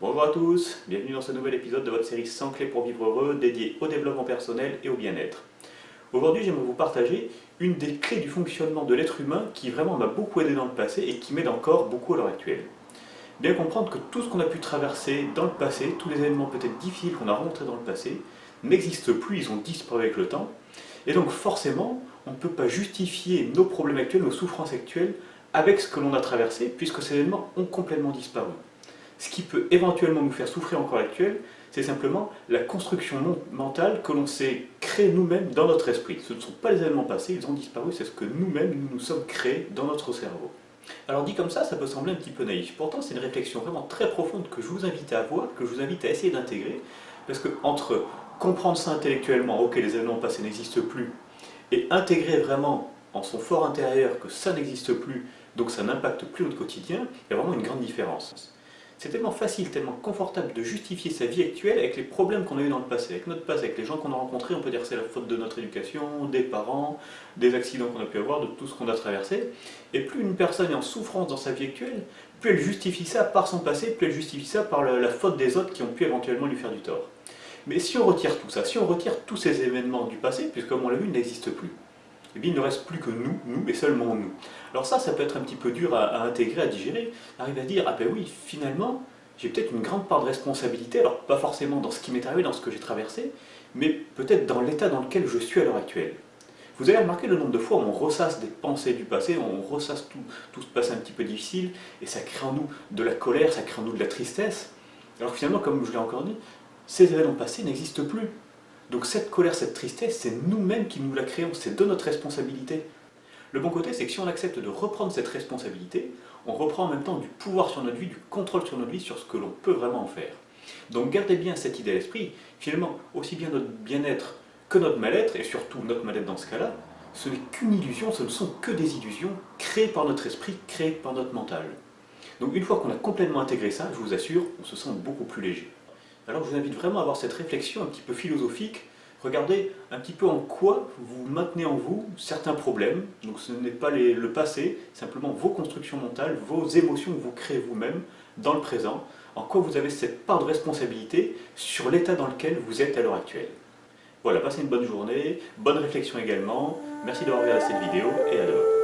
Bonjour à tous, bienvenue dans ce nouvel épisode de votre série 100 clés pour vivre heureux dédiée au développement personnel et au bien-être. Aujourd'hui, j'aimerais vous partager une des clés du fonctionnement de l'être humain qui vraiment m'a beaucoup aidé dans le passé et qui m'aide encore beaucoup à l'heure actuelle. Bien comprendre que tout ce qu'on a pu traverser dans le passé, tous les événements peut-être difficiles qu'on a rencontrés dans le passé, n'existent plus, ils ont disparu avec le temps. Et donc forcément, on ne peut pas justifier nos problèmes actuels, nos souffrances actuelles, avec ce que l'on a traversé, puisque ces événements ont complètement disparu. Ce qui peut éventuellement nous faire souffrir encore à l'actuel, c'est simplement la construction mentale que l'on s'est créée nous-mêmes dans notre esprit. Ce ne sont pas les événements passés, ils ont disparu, c'est ce que nous-mêmes nous nous sommes créés dans notre cerveau. Alors dit comme ça peut sembler un petit peu naïf. Pourtant, c'est une réflexion vraiment très profonde que je vous invite à avoir, que je vous invite à essayer d'intégrer, parce que entre comprendre ça intellectuellement, ok, les événements passés n'existent plus, et intégrer vraiment en son fort intérieur que ça n'existe plus, donc ça n'impacte plus notre quotidien, il y a vraiment une grande différence. C'est tellement facile, tellement confortable de justifier sa vie actuelle avec les problèmes qu'on a eu dans le passé. Avec notre passé, avec les gens qu'on a rencontrés, on peut dire que c'est la faute de notre éducation, des parents, des accidents qu'on a pu avoir, de tout ce qu'on a traversé. Et plus une personne est en souffrance dans sa vie actuelle, plus elle justifie ça par son passé, plus elle justifie ça par la faute des autres qui ont pu éventuellement lui faire du tort. Mais si on retire tout ça, si on retire tous ces événements du passé, puisque comme on l'a vu, ils n'existent plus, eh bien, il ne reste plus que nous et seulement nous. Alors ça peut être un petit peu dur à intégrer, à digérer, arriver à dire, ah ben oui, finalement, j'ai peut-être une grande part de responsabilité, alors pas forcément dans ce qui m'est arrivé, dans ce que j'ai traversé, mais peut-être dans l'état dans lequel je suis à l'heure actuelle. Vous avez remarqué le nombre de fois où on ressasse des pensées du passé, on ressasse tout ce passé un petit peu difficile, et ça crée en nous de la colère, ça crée en nous de la tristesse, alors que finalement, comme je l'ai encore dit, ces événements passés n'existent plus. Donc cette colère, cette tristesse, c'est nous-mêmes qui nous la créons, c'est de notre responsabilité. Le bon côté, c'est que si on accepte de reprendre cette responsabilité, on reprend en même temps du pouvoir sur notre vie, du contrôle sur notre vie, sur ce que l'on peut vraiment en faire. Donc gardez bien cette idée à l'esprit, finalement, aussi bien notre bien-être que notre mal-être, et surtout notre mal-être dans ce cas-là, ce n'est qu'une illusion, ce ne sont que des illusions créées par notre esprit, créées par notre mental. Donc une fois qu'on a complètement intégré ça, je vous assure, on se sent beaucoup plus léger. Alors je vous invite vraiment à avoir cette réflexion un petit peu philosophique. Regardez un petit peu en quoi vous maintenez en vous certains problèmes. Donc ce n'est pas le passé, simplement vos constructions mentales, vos émotions que vous créez vous-même dans le présent. En quoi vous avez cette part de responsabilité sur l'état dans lequel vous êtes à l'heure actuelle. Voilà, passez une bonne journée, bonne réflexion également. Merci d'avoir regardé cette vidéo et à demain.